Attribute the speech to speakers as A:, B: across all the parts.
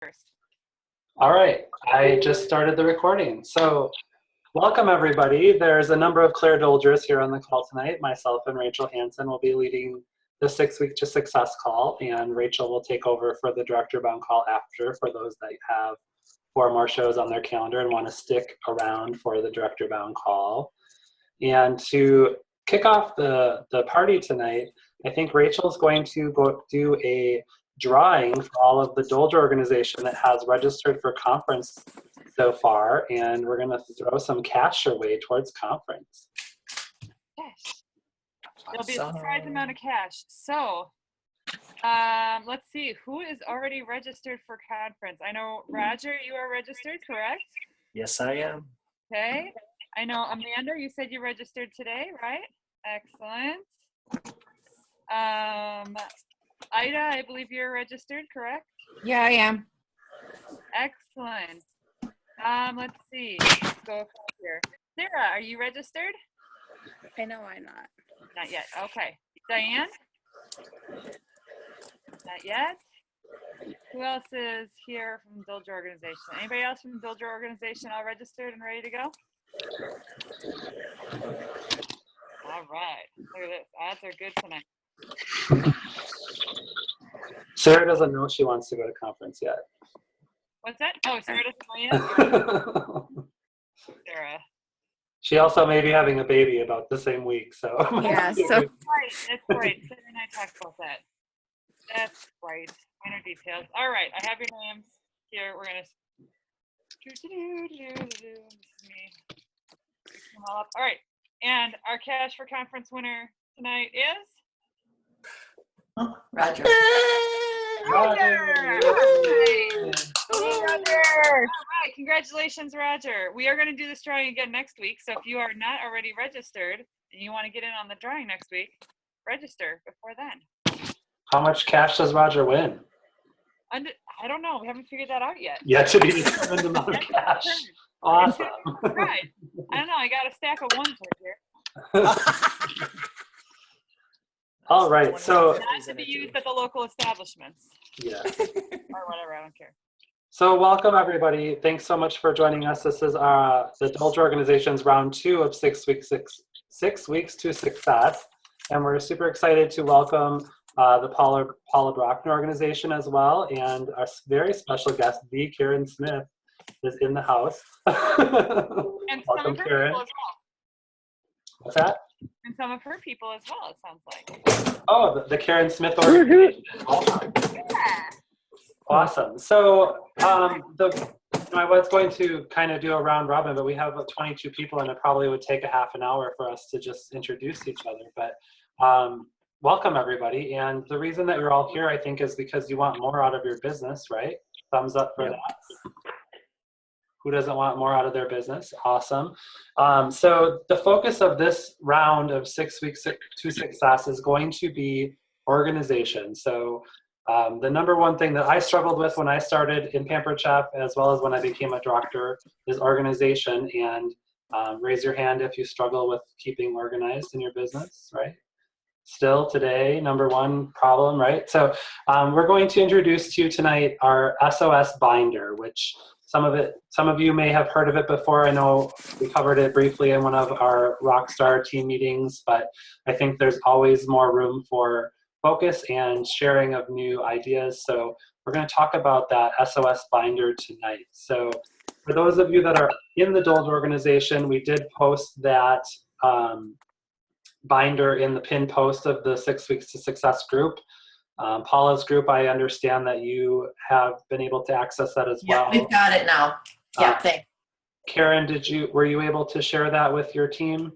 A: first.
B: All right, I just started the recording. So welcome everybody. There's a number of clairdoulgers here on the call tonight. Myself and Rachel Hansen will be leading the 6 Week to Success call, and Rachel will take over for the Director Bound call after for those that have 4 more shows on their calendar and want to stick around for the Director Bound call. And to kick off the party tonight, I think Rachel's going to go do a drawing for all of the Doulger organization that has registered for conference so far, and we're going to throw some cash your way towards conference.
A: Yes. There'll be a surprise amount of cash. So let's see, who is already registered for conference? I know, Roger, you are registered, correct?
C: Yes, I am.
A: Okay. I know, Amanda, you said you registered today, right? Excellent. Ida, I believe you're registered, correct?
D: Yeah, I am.
A: Excellent. Let's see. Let's go here. Sarah, are you registered?
D: I know I'm not.
A: Not yet. Okay. Diane? Not yet. Who else is here from the Doulger organization? Anybody else from the Doulger organization all registered and ready to go? All right. Look at this. Odds are good tonight.
B: Sarah doesn't know she wants to go to conference yet.
A: What's that? Oh, Sarah doesn't know yet? Sarah.
B: She also may be having a baby about the same week, so.
D: Yeah, so.
A: Right, that's right. Sarah and I talked about that. That's right. Minor details. All right, I have your names here. We're gonna. This is me. All right, and our cash for conference winner tonight is
C: Roger.
A: Roger. All right, congratulations, Roger. We are going to do this drawing again next week. So if you are not already registered and you want to get in on the drawing next week, register before then.
B: How much cash does Roger win?
A: I don't know. We haven't figured that out yet.
B: Yet to be determined amount of cash. Awesome.
A: Right. I don't know. I got a stack of ones right here.
B: All right. So.
A: Not to be used at the local establishments.
B: Yeah.
A: Or whatever. I don't care.
B: So welcome everybody. Thanks so much for joining us. This is the Doulger organization's round 2 of 6 weeks to success, and we're super excited to welcome the Paula Brockner organization as well, and our very special guest, the Karen Smith, is in the house.
A: And
B: welcome, Karen. What's that?
A: And some of her people as well, it sounds like.
B: Oh, the Karen Smith organization.
A: Yeah.
B: Awesome. So I was going to kind of do a round robin, but we have 22 people, and it probably would take a half an hour for us to just introduce each other. But welcome, everybody. And the reason that you're all here, I think, is because you want more out of your business, right? Thumbs up for that. Who doesn't want more out of their business? Awesome. So the focus of this round of 6 weeks to success is going to be organization. So the number one thing that I struggled with when I started in Pampered Chef, as well as when I became a director, is organization. And raise your hand if you struggle with keeping organized in your business, right? Still today, number one problem, right? So we're going to introduce to you tonight our SOS binder, which some of you may have heard of it before. I know we covered it briefly in one of our Rockstar team meetings, but I think there's always more room for focus and sharing of new ideas. So we're going to talk about that SOS binder tonight. So for those of you that are in the Doulger organization, we did post that binder in the pin post of the 6 weeks to success group. Paula's group, I understand that you have been able to access that as well.
C: Yeah, we've got it now. Yeah, thanks.
B: Karen, were you able to share that with your team?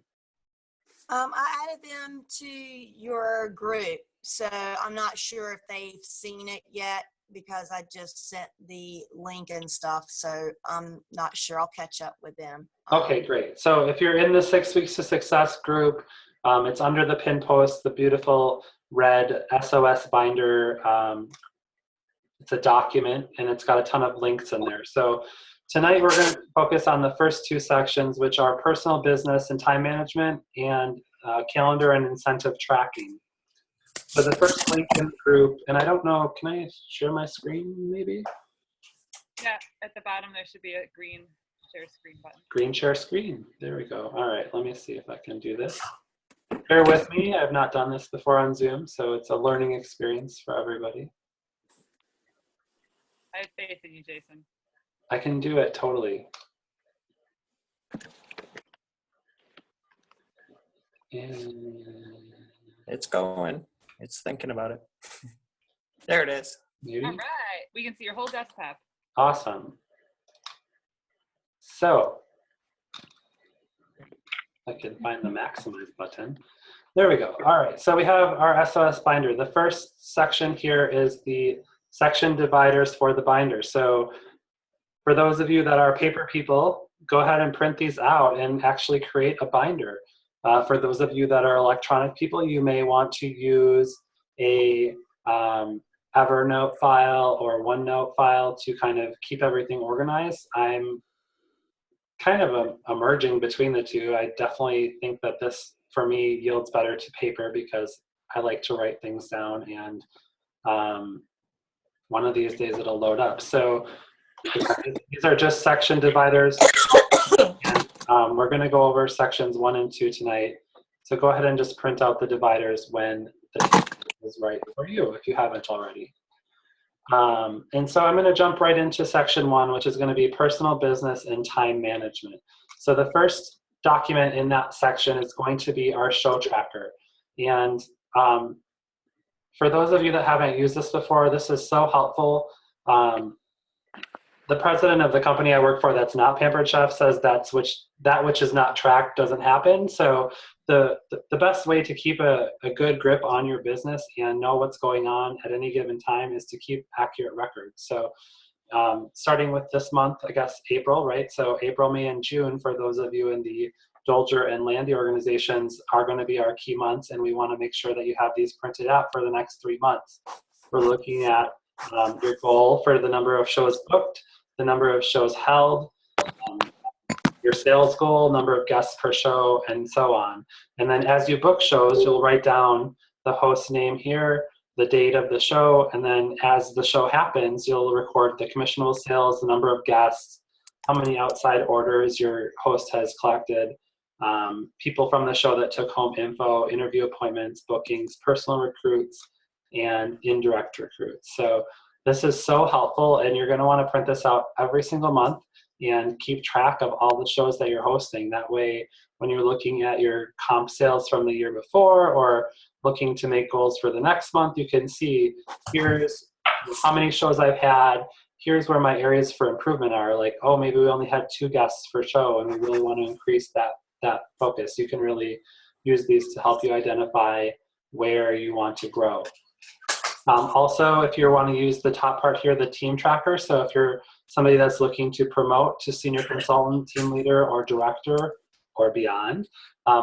E: I added them to your group, so I'm not sure if they've seen it yet because I just sent the link and stuff, so I'm not sure. I'll catch up with them.
B: Okay, great. So if you're in the 6 weeks to success group, it's under the pin post, the beautiful red SOS binder. It's a document and it's got a ton of links in there. So tonight we're going to focus on the first 2 sections, which are personal business and time management, and calendar and incentive tracking. So the first link in the group, and I don't know, can I share my screen maybe?
A: Yeah, at the bottom there should be a green share screen button.
B: Green share screen. There we go. All right, let me see if I can do this. Bear with me. I've not done this before on Zoom, so it's a learning experience for everybody.
A: I have faith in you, Jason.
B: I can do it totally. And
C: It's going. It's thinking about it. There it is.
B: maybe.
A: All right, we can see your whole desktop.
B: Awesome. So I can find the maximize button. There we go. All right, so we have our SOS binder. The first section here is the section dividers for the binder. So for those of you that are paper people, go ahead and print these out and actually create a binder. For those of you that are electronic people, you may want to use a Evernote file or OneNote file to kind of keep everything organized. I'm kind of emerging between the two. I definitely think that this, for me, yields better to paper because I like to write things down, and one of these days it'll load up. So these are just section dividers. And, we're going to go over sections 1 and 2 tonight. So go ahead and just print out the dividers when the is right for you if you haven't already. And so I'm going to jump right into section 1, which is going to be personal business and time management. So the first document in that section is going to be our show tracker. And for those of you that haven't used this before, this is so helpful. The president of the company I work for that's not Pampered Chef says that which is not tracked doesn't happen. So the best way to keep a good grip on your business and know what's going on at any given time is to keep accurate records. So starting with this month, I guess April, right? So April, May, and June, for those of you in the Dolger and Landy organizations, are going to be our key months, and we want to make sure that you have these printed out for the next 3 months. We're looking at your goal for the number of shows booked, the number of shows held, your sales goal, number of guests per show, and so on. And then as you book shows, you'll write down the host name here, the date of the show, and then as the show happens, you'll record the commissionable sales, the number of guests, how many outside orders your host has collected, people from the show that took home info, interview appointments, bookings, personal recruits, and indirect recruits. So this is so helpful, and you're going to want to print this out every single month and keep track of all the shows that you're hosting. That way, when you're looking at your comp sales from the year before or looking to make goals for the next month, you can see here's how many shows I've had, here's where my areas for improvement are. Like, oh, maybe we only had 2 guests per show and we really want to increase that focus. You can really use these to help you identify where you want to grow. Also, if you want to use the top part here, the team tracker. So if you're somebody that's looking to promote to senior consultant, team leader, or director, or beyond,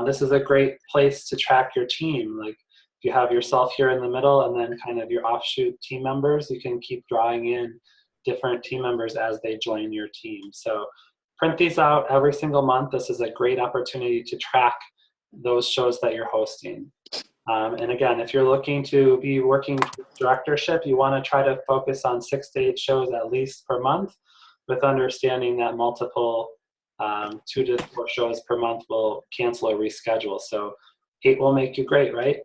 B: this is a great place to track your team. Like if you have yourself here in the middle and then kind of your offshoot team members, you can keep drawing in different team members as they join your team. So print these out every single month. This is a great opportunity to track those shows that you're hosting. And again, if you're looking to be working directorship, you want to try to focus on 6 to 8 shows at least per month, with understanding that multiple 2 to 4 shows per month will cancel or reschedule. So 8 will make you great, right?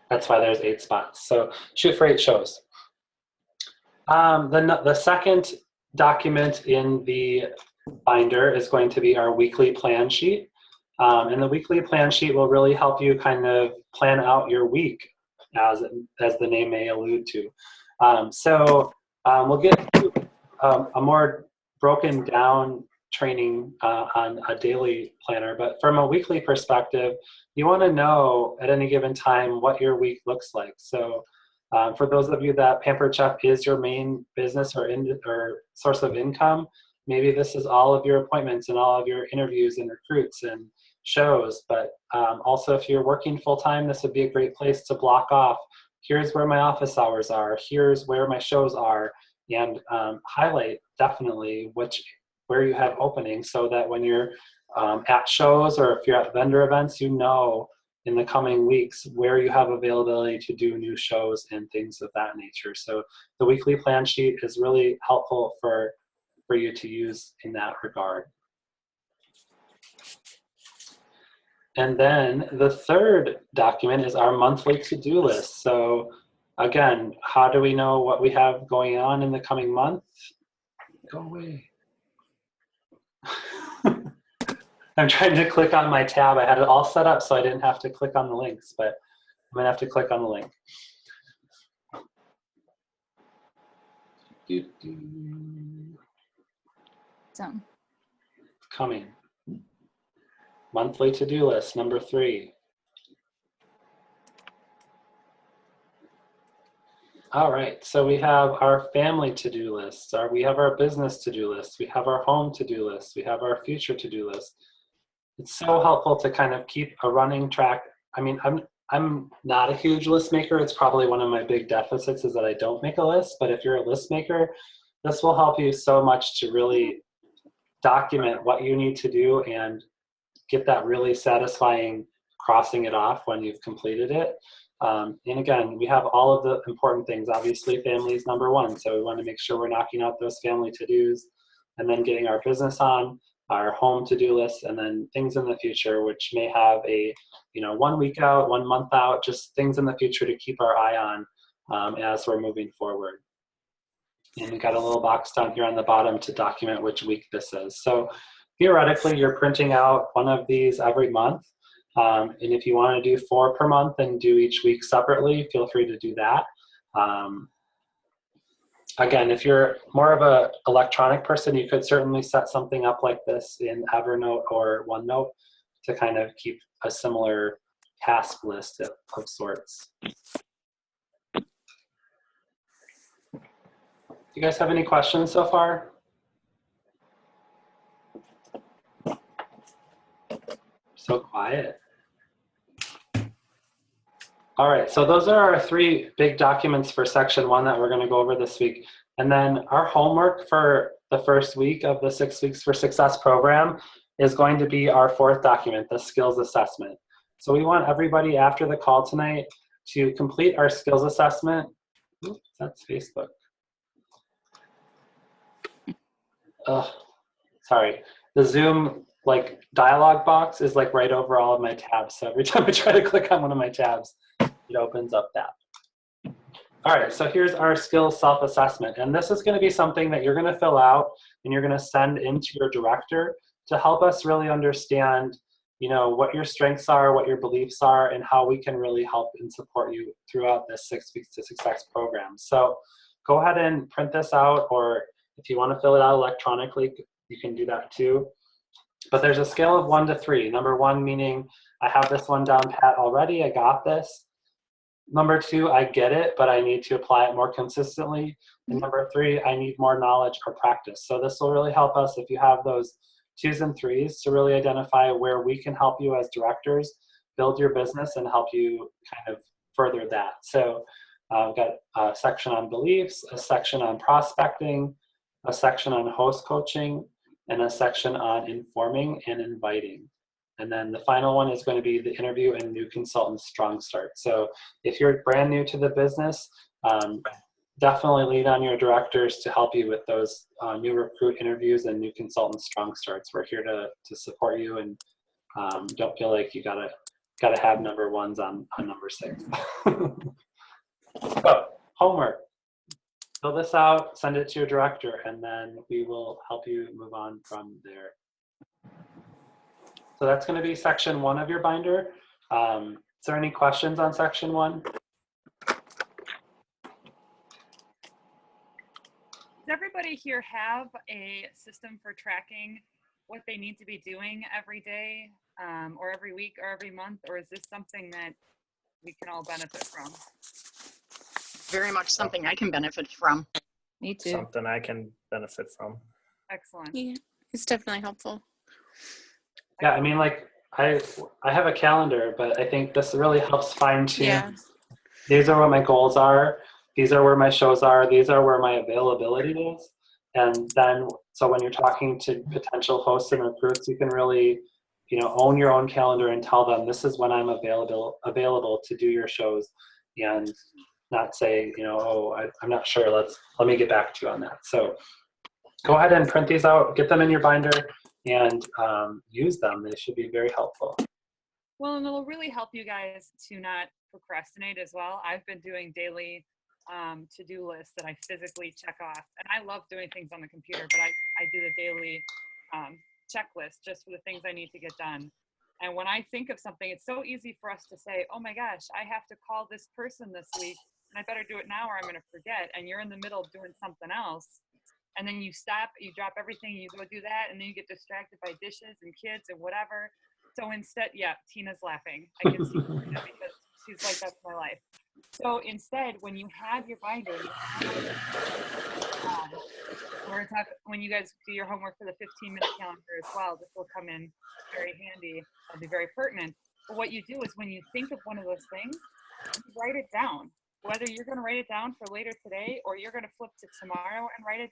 B: That's why there's 8 spots. So shoot for 8 shows. The second document in the binder is going to be our weekly plan sheet. And the weekly plan sheet will really help you kind of plan out your week, as the name may allude to. We'll get to a more broken down training on a daily planner, but from a weekly perspective, you want to know at any given time what your week looks like. So for those of you that Pampered Chef is your main business or source of income, maybe this is all of your appointments and all of your interviews and recruits and shows. But also, if you're working full-time, this would be a great place to block off. Here's where my office hours are. Here's where my shows are. And highlight definitely where you have openings, so that when you're at shows or if you're at vendor events, you know in the coming weeks where you have availability to do new shows and things of that nature. So the weekly plan sheet is really helpful for you to use in that regard. And then the third document is our monthly to-do list. So again, how do we know what we have going on in the coming month? Go away. I'm trying to click on my tab. I had it all set up so I didn't have to click on the links, but I'm gonna have to click on the link.
F: So,
B: Coming. Monthly to-do list, number 3. All right, so we have our family to-do list, we have our business to-do list, we have our home to-do list, we have our future to-do list. It's so helpful to kind of keep a running track. I mean, I'm not a huge list maker. It's probably one of my big deficits is that I don't make a list, but if you're a list maker, this will help you so much to really document what you need to do and get that really satisfying crossing it off when you've completed it. And again, we have all of the important things. Obviously, family is number 1, so we want to make sure we're knocking out those family to-dos and then getting our business on, our home to-do list, and then things in the future, which may have a 1 week out, 1 month out, just things in the future to keep our eye on as we're moving forward. And we got a little box down here on the bottom to document which week this is. So theoretically, you're printing out one of these every month. And if you want to do 4 per month and do each week separately, feel free to do that. Again, if you're more of an electronic person, you could certainly set something up like this in Evernote or OneNote to kind of keep a similar task list of sorts. Do you guys have any questions so far? So quiet. All right, so those are our 3 big documents for section 1 that we're going to go over this week. And then our homework for the first week of the 6 Weeks for Success program is going to be our 4th document, the skills assessment. So we want everybody after the call tonight to complete our skills assessment. Oops, that's Facebook. Sorry, the Zoom dialog box is right over all of my tabs. So every time I try to click on one of my tabs, it opens up that. All right, so here's our skills self-assessment. And this is going to be something that you're going to fill out and you're going to send into your director to help us really understand, what your strengths are, what your beliefs are, and how we can really help and support you throughout this 6 Weeks to Success program. So go ahead and print this out, or if you want to fill it out electronically, you can do that too. But there's a scale of 1 to 3. Number 1 meaning I have this one down pat already, I got this. Number 2, I get it, but I need to apply it more consistently. And number 3, I need more knowledge or practice. So this will really help us if you have those 2s and 3s to really identify where we can help you as directors build your business and help you kind of further that. So we've got a section on beliefs, a section on prospecting, a section on host coaching, and a section on informing and inviting. And then the final one is going to be the interview and new consultant strong start. So if you're brand new to the business, definitely lean on your directors to help you with those new recruit interviews and new consultant strong starts. We're here to support you, and don't feel like you gotta have number 1s on number 6. So homework. Fill this out, send it to your director, and then we will help you move on from there. So that's going to be section 1 of your binder. Is there any questions on section 1?
A: Does everybody here have a system for tracking what they need to be doing every day, or every week, or every month? Or is this something that we can all benefit from?
G: Very much something I can benefit from.
F: me too.
C: Something I can benefit from.
A: Excellent.
D: Yeah, it's definitely helpful.
B: Yeah, I mean, I have a calendar, but I think this really helps fine tune.
D: Yeah.
B: These are what my goals are. These are where my shows are. These are where my availability is. And then, so when you're talking to potential hosts and recruits, you can really, own your own calendar and tell them this is when I'm available to do your shows, and not say, oh, I'm not sure. Let me get back to you on that. So go ahead and print these out, get them in your binder, and use them. They should be very helpful.
A: Well, and it'll really help you guys to not procrastinate as well. I've been doing daily to-do lists that I physically check off. And I love doing things on the computer, but I do the daily checklist just for the things I need to get done. And when I think of something, it's so easy for us to say, oh my gosh, I have to call this person this week, and I better do it now or I'm going to forget. And you're in the middle of doing something else. And then you stop, you drop everything, you go do that, and then you get distracted by dishes and kids and whatever. So instead, yeah, Tina's laughing. I can see Tina because she's like, that's my life. So instead, when you have your binder, when you guys do your homework for the 15-minute calendar as well, this will come in very handy. It'll be very pertinent. But what you do is when you think of one of those things, you write it down. Whether you're going to write it down for later today or you're going to flip to tomorrow and write it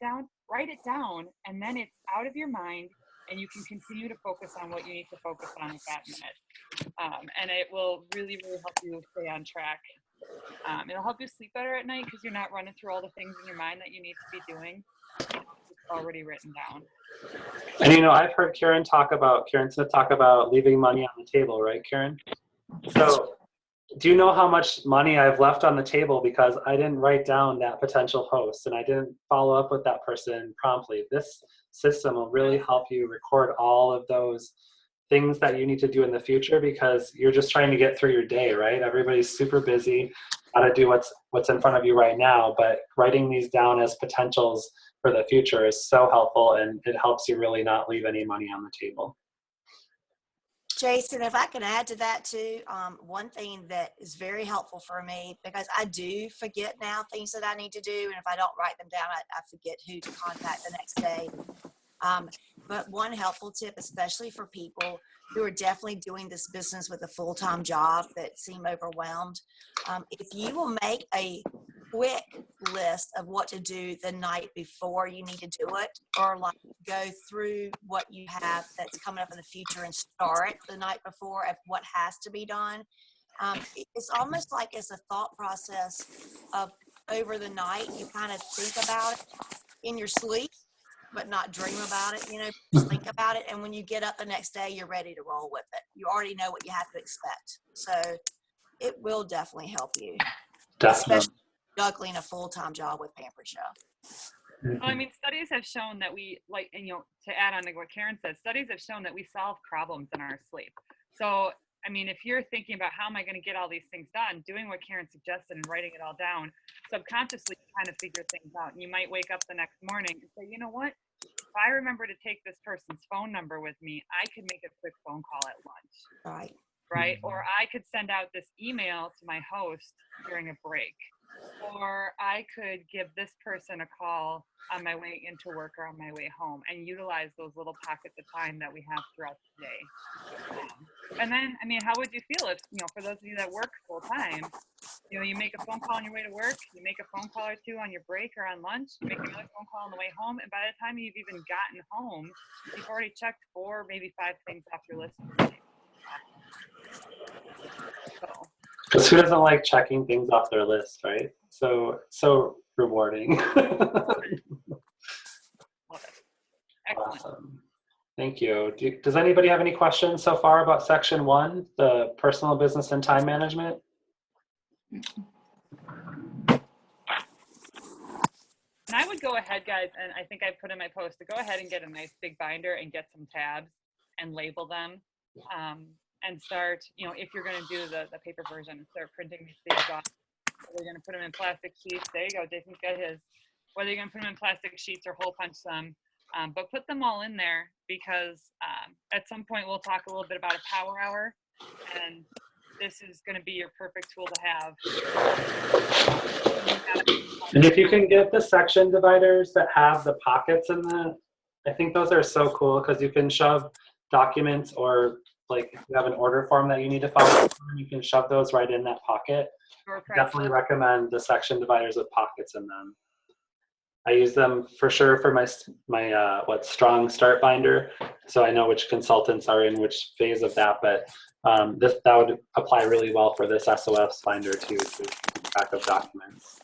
A: down, and then it's out of your mind, and you can continue to focus on what you need to focus on at that minute. And it will really, really help you stay on track. It'll help you sleep better at night because you're not running through all the things in your mind that you need to be doing. It's already written down.
B: And I've heard Karen Smith talk about leaving money on the table, right, Karen? So do you know how much money I've left on the table because I didn't write down that potential host and I didn't follow up with that person promptly? This system will really help you record all of those things that you need to do in the future because you're just trying to get through your day, right? Everybody's super busy, got to do what's in front of you right now, but writing these down as potentials for the future is so helpful, and it helps you really not leave any money on the table.
E: Jason, if I can add to that too, one thing that is very helpful for me, because I do forget now things that I need to do, and if I don't write them down, I forget who to contact the next day. But one helpful tip, especially for people who are definitely doing this business with a full-time job that seem overwhelmed, if you will make a quick list of what to do the night before you need to do it, or like go through what you have that's coming up in the future and start the night before of what has to be done. It's almost like it's a thought process of over the night, you kind of think about it in your sleep, but not dream about it, just think about it. And when you get up the next day, you're ready to roll with it. You already know what you have to expect. So it will definitely help you.
B: Definitely.
E: Especially juggling a full-time job with Pampered Chef.
A: Well, I mean, studies have shown that we to add on to what Karen said, studies have shown that we solve problems in our sleep. So, I mean, if you're thinking about how am I going to get all these things done, doing what Karen suggested and writing it all down, subconsciously you kind of figure things out. And you might wake up the next morning and say, you know what? If I remember to take this person's phone number with me, I could make a quick phone call at lunch. Right? Or I could send out this email to my host during a break. Or I could give this person a call on my way into work or on my way home and utilize those little pockets of time that we have throughout the day. And then, I mean, how would you feel if, for those of you that work full time, you make a phone call on your way to work, you make a phone call or two on your break or on lunch, you make another phone call on the way home, and by the time you've even gotten home, you've already checked 4, maybe 5 things off your list.
B: Because who doesn't like checking things off their list, right? So rewarding. Awesome. Thank you. Does anybody have any questions so far about section 1, the personal business and time management?
A: And I would go ahead, guys, and I think I put in my post to go ahead and get a nice big binder and get some tabs and label them. And start, if you're going to do the paper version, start printing these things off. Whether you're going to put them in plastic sheets, there you go, Jason's got his. Whether you're going to put them in plastic sheets or hole punch them, but put them all in there because at some point we'll talk a little bit about a power hour, and this is going to be your perfect tool to have.
B: And if you can get the section dividers that have the pockets in them, I think those are so cool because you can shove documents, or like if you have an order form that you need to follow, you can shove those right in that pocket. Definitely recommend the section dividers with pockets in them. I use them for sure for my Strong Start binder, so I know which consultants are in which phase of that. But that would apply really well for this SOS binder too, to keep track of documents.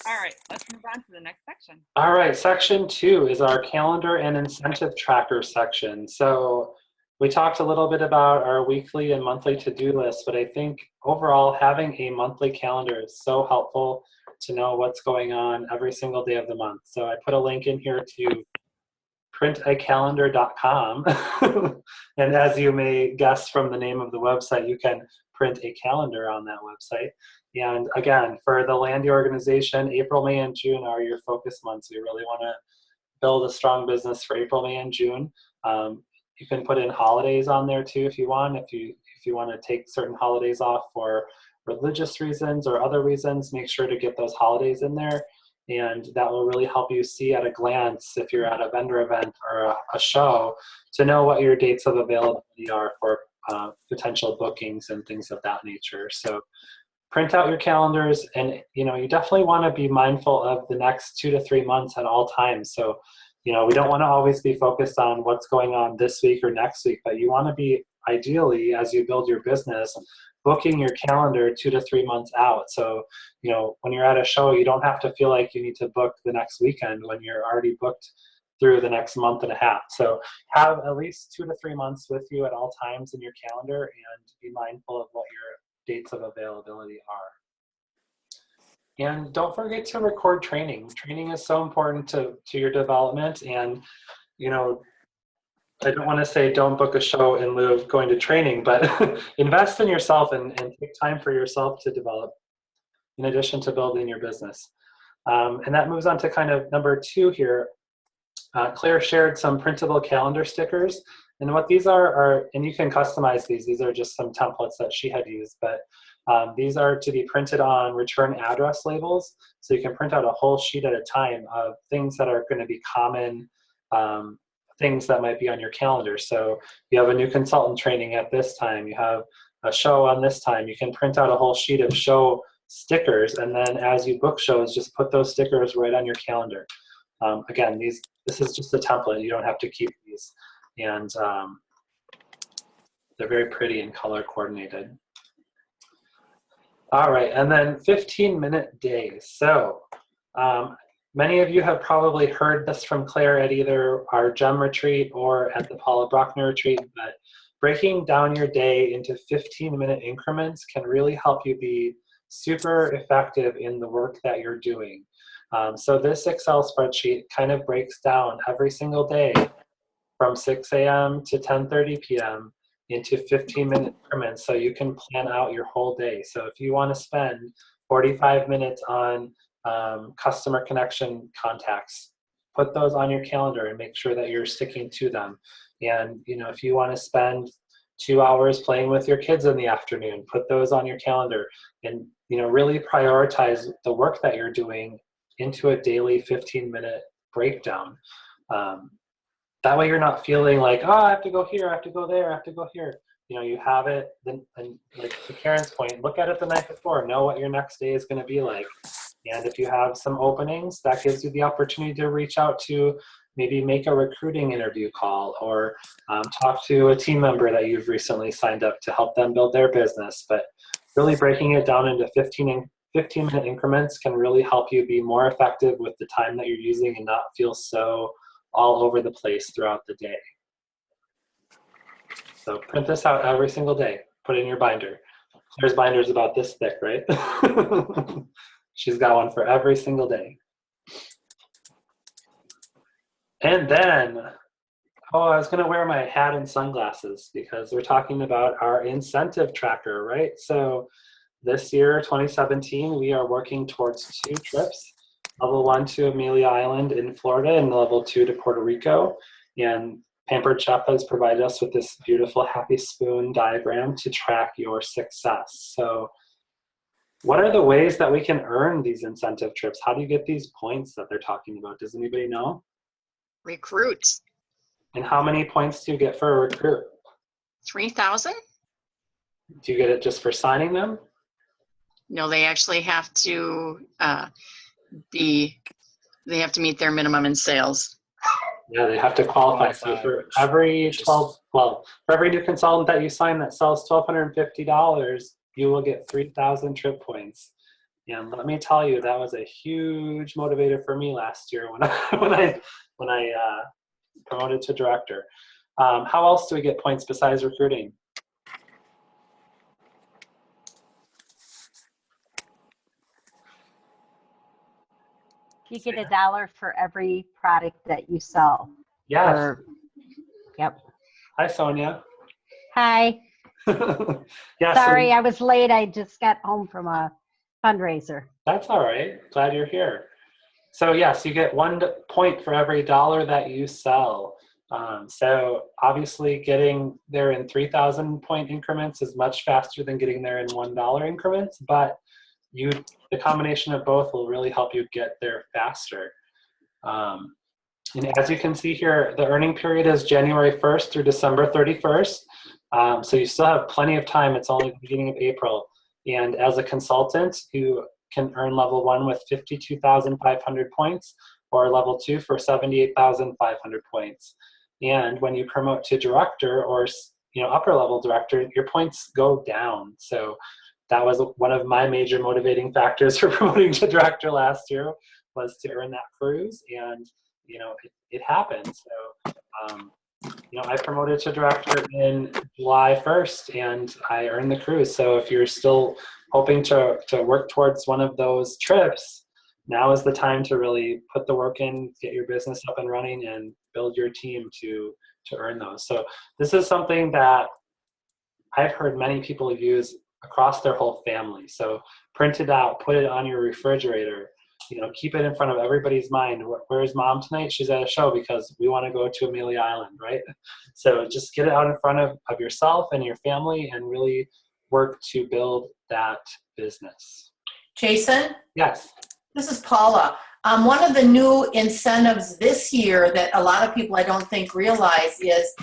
A: All right, let's move on to the next section.
B: All right, section 2 is our calendar and incentive tracker section. So we talked a little bit about our weekly and monthly to-do list, but I think overall having a monthly calendar is so helpful to know what's going on every single day of the month. So I put a link in here to printacalendar.com. And as you may guess from the name of the website, you can print a calendar on that website. And again, for the Landy organization, April, May, and June are your focus months. We really want to build a strong business for April, May, and June. You can put in holidays on there too if you want. If you want to take certain holidays off for religious reasons or other reasons, make sure to get those holidays in there. And that will really help you see at a glance if you're at a vendor event or a show to know what your dates of availability are for potential bookings and things of that nature. So print out your calendars, and you definitely want to be mindful of the next 2 to 3 months at all times. So we don't want to always be focused on what's going on this week or next week, but you want to be ideally, as you build your business, booking your calendar 2 to 3 months out. So when you're at a show, you don't have to feel like you need to book the next weekend when you're already booked through the next month and a half. So have at least 2 to 3 months with you at all times in your calendar, and be mindful of what your dates of availability are. And don't forget to record training. Training is so important to your development. And I don't want to say don't book a show in lieu of going to training, but invest in yourself and take time for yourself to develop in addition to building your business. And that moves on to kind of number 2 here. Claire shared some printable calendar stickers. And what these are, and you can customize these are just some templates that she had used, but these are to be printed on return address labels. So you can print out a whole sheet at a time of things that are going to be common things that might be on your calendar. So you have a new consultant training at this time, you have a show on this time, you can print out a whole sheet of show stickers, and then as you book shows, just put those stickers right on your calendar. Again, this is just a template, you don't have to keep these. And they're very pretty and color coordinated. All right, and then 15-minute days. So many of you have probably heard this from Claire at either our GEM retreat or at the Paula Brockner retreat, but breaking down your day into 15-minute increments can really help you be super effective in the work that you're doing. So this Excel spreadsheet kind of breaks down every single day from 6 a.m. to 10:30 p.m. into 15-minute increments, so you can plan out your whole day. So if you want to spend 45 minutes on customer connection contacts, put those on your calendar and make sure that you're sticking to them. And if you want to spend 2 hours playing with your kids in the afternoon, put those on your calendar, and really prioritize the work that you're doing into a daily 15-minute breakdown. That way you're not feeling like, oh, I have to go here, I have to go there, I have to go here. You have it, and like to Karen's point, look at it the night before, know what your next day is going to be like. And if you have some openings, that gives you the opportunity to reach out to maybe make a recruiting interview call, or talk to a team member that you've recently signed up to help them build their business. But really breaking it down into 15-minute increments can really help you be more effective with the time that you're using and not feel so all over the place throughout the day. So print this out every single day. Put it in your binder. Claire's binder is about this thick, right? She's got one for every single day. And then, I was going to wear my hat and sunglasses because we're talking about our incentive tracker, right? So this year, 2017, we are working towards 2 trips. Level 1 to Amelia Island in Florida and level 2 to Puerto Rico. And Pampered Chef has provided us with this beautiful happy spoon diagram to track your success. So what are the ways that we can earn these incentive trips? How do you get these points that they're talking about? Does anybody know?
G: Recruits.
B: And how many points do you get for a recruit?
G: 3,000?
B: Do you get it just for signing them?
G: No, they actually have to be, they have to meet their minimum in sales.
B: Yeah, they have to qualify. So for every 12, well, for every new consultant that you sign that sells $1,250, you will get 3,000 trip points. And let me tell you, that was a huge motivator for me last year when I promoted to director. How else do we get points besides recruiting?
H: You get $1 for every product that you sell.
B: Yes.
H: Yep.
B: Hi, Sonia.
H: Hi.
B: Yeah,
H: Sorry,
B: so
H: I was late. I just got home from a fundraiser.
B: that's all right. Glad you're here. So yes, you get 1 point for every $1 that you sell. So obviously getting there in 3,000 point increments is much faster than getting there in $1 increments, but the combination of both will really help you get there faster. And as you can see here, the earning period is January 1st through December 31st. So you still have plenty of time. It's only the beginning of April. And as a consultant, you can earn level 1 with 52,500 points, or level 2 for 78,500 points. And when you promote to director or upper level director, your points go down. So that was one of my major motivating factors for promoting to director last year, was to earn that cruise, and it happened. So I promoted to director in July 1st, and I earned the cruise. So if you're still hoping to work towards one of those trips, now is the time to really put the work in, get your business up and running, and build your team to earn those. So this is something that I've heard many people use across their whole family. So print it out, put it on your refrigerator, keep it in front of everybody's mind. Where's mom tonight? She's at a show because we want to go to Amelia Island, right? So just get it out in front of yourself and your family, and really work to build that business.
I: Jason,
B: Yes.
I: this is Paula. One of the new incentives this year that a lot of people I don't think realize is,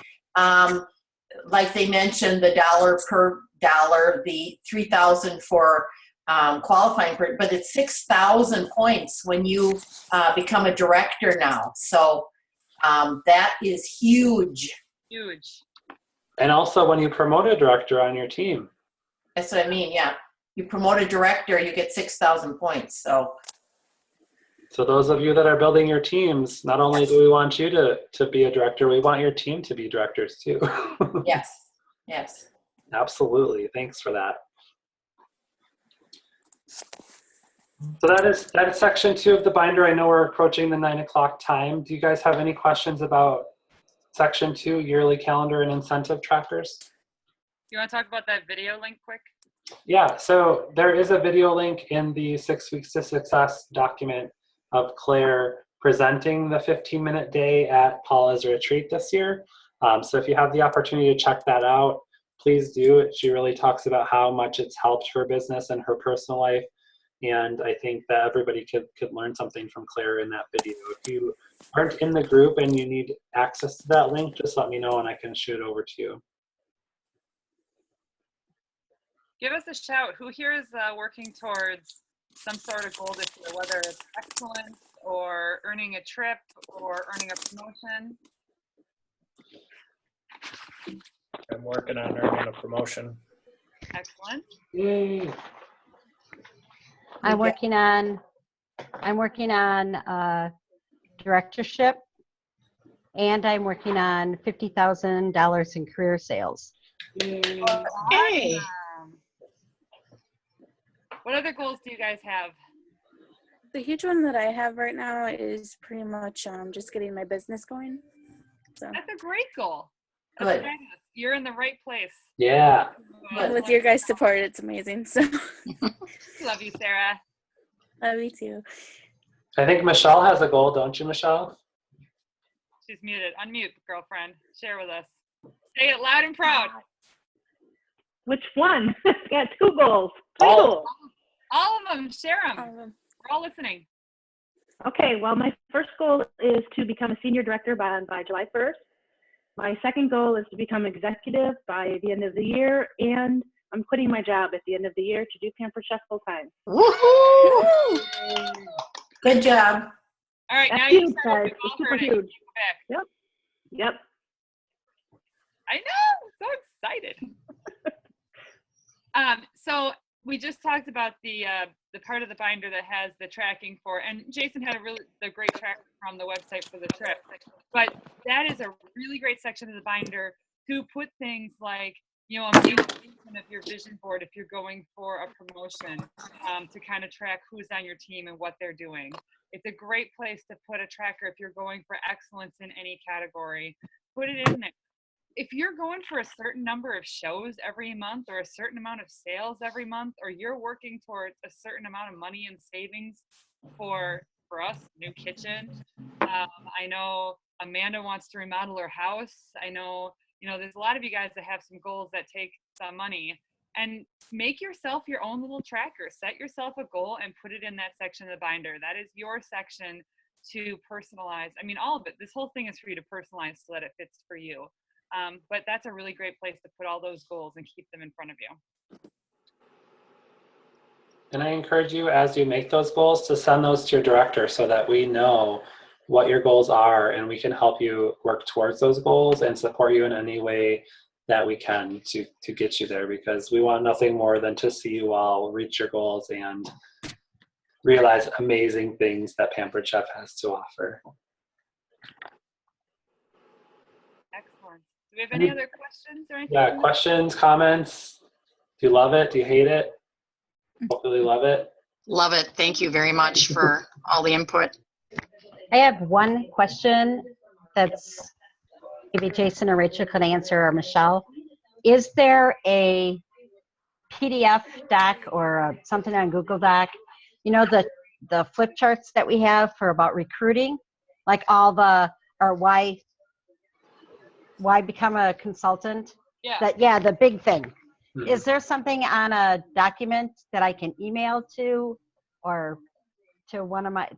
I: like they mentioned, the $1 per $1, the 3,000 for qualifying for it, but it's 6,000 points when you become a director now. So that is huge.
A: Huge.
B: And also when you promote a director on your team.
I: That's what I mean, yeah. You promote a director, you get 6,000 points. So
B: those of you that are building your teams, not only do we want you to be a director, we want your team to be directors too.
I: yes.
B: Absolutely. Thanks for that. So that is section 2 of the binder. I know we're approaching the 9 o'clock time. Do you guys have any questions about section 2, yearly calendar and incentive trackers?
A: You want to talk about that video link quick?
B: Yeah, so there is a video link in the 6 Weeks to Success document of Claire presenting the 15-minute day at Paula's retreat this year. So if you have the opportunity to check that out, please do. She really talks about how much it's helped her business and her personal life. And I think that everybody could learn something from Claire in that video. If you aren't in the group and you need access to that link, just let me know and I can shoot it over to you.
A: Give us a shout. Who here is working towards some sort of goal this year, whether it's excellence or earning a trip or earning a promotion?
C: I'm working on earning a promotion.
A: Excellent.
B: Yay.
H: I'm working on directorship, and I'm working on $50,000 in career sales.
B: Yay.
G: Hey.
A: What other goals do you guys have?
D: The huge one that I have right now is pretty much just getting my business going. So
A: That's a great goal.
I: Good.
A: That's fabulous. You're in the right place.
B: Yeah.
D: with your guys' support, it's amazing. So
A: Love you, Sarah.
D: love you too.
B: I think Michelle has a goal, don't you, Michelle?
A: She's muted. Unmute, girlfriend. Share with us. Say it loud and proud.
J: Which one? Got 2 goals. 3
B: All-
J: goals.
A: All of them. Share them. We're all listening.
J: Okay, well, my first goal is to become a senior director by July 1st. My second goal is to become executive by the end of the year. And I'm quitting my job at the end of the year to do Pampered Chef full time.
G: Woohoo!
I: Good job.
A: All right, now
J: That's
A: you
J: huge,
A: start
J: guys.
A: with the
J: It's
A: golf
J: super
A: earnings.
J: huge.
A: Back.
J: Yep.
A: I know, so excited. So we just talked about the part of the binder that has the tracking for, and Jason had the great tracker from the website for the trip. But that is a really great section of the binder to put things like, you know, a kind of your vision board if you're going for a promotion, to kind of track who's on your team and what they're doing. It's a great place to put a tracker if you're going for excellence in any category. Put it in there. If you're going for a certain number of shows every month or a certain amount of sales every month, or you're working towards a certain amount of money and savings for us, new kitchen. I know Amanda wants to remodel her house. I know, you know, there's a lot of you guys that have some goals that take some money, and make yourself your own little tracker. Set yourself a goal and put it in that section of the binder. That is your section to personalize. I mean, all of it, this whole thing is for you to personalize so that it fits for you. But that's a really great place to put all those goals and keep them in front of you.
B: And I encourage you, as you make those goals, to send those to your director so that we know what your goals are and we can help you work towards those goals and support you in any way that we can to get you there, because we want nothing more than to see you all reach your goals and realize amazing things that Pampered Chef has to offer.
A: Excellent. Do we have any other questions or anything?
B: Yeah, questions, comments? Do you love it? Do you hate it? Hopefully love it.
G: Love it. Thank you very much for all the input.
H: I have one question that's maybe Jason or Rachel could answer, or Michelle. Is there a PDF doc or something on Google Doc, you know, the flip charts that we have for about recruiting, like all the, or why become a consultant?
A: Yeah.
H: The big thing.
B: Mhm.
H: Is there something on a document that I can email to, or to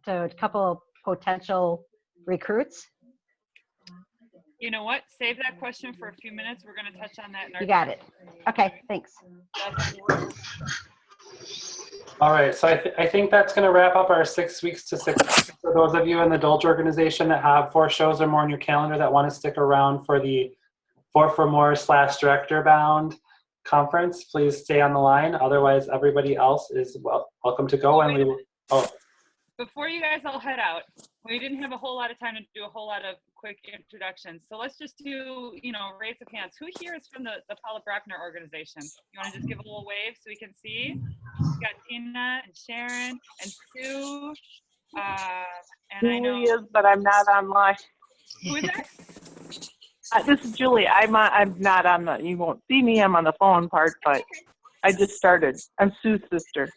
H: to a couple of potential recruits?
A: You know what? Save that question for a few minutes. We're going to touch on that in our.
H: You got it. Okay, thanks.
B: All right, so I think that's going to wrap up our 6 weeks to 6 weeks. For those of you in the Dolge organization that have 4 shows or more on your calendar that want to stick around for the 4 for More / Director Bound conference, please stay on the line. Otherwise, everybody else is welcome to go. And we will. Oh.
A: Before you guys all head out, we didn't have a whole lot of time to do a whole lot of quick introductions. So let's just do, you know, raise of hands. Who here is from the Paula Brockner organization? You want to just give a little wave so we can see? We got Tina and Sharon and Sue. And I know.
K: Julie is, but I'm not online.
A: Who is that?
K: This is Julie. I'm not on the, you won't see me, I'm on the phone part, but I just started. I'm Sue's sister.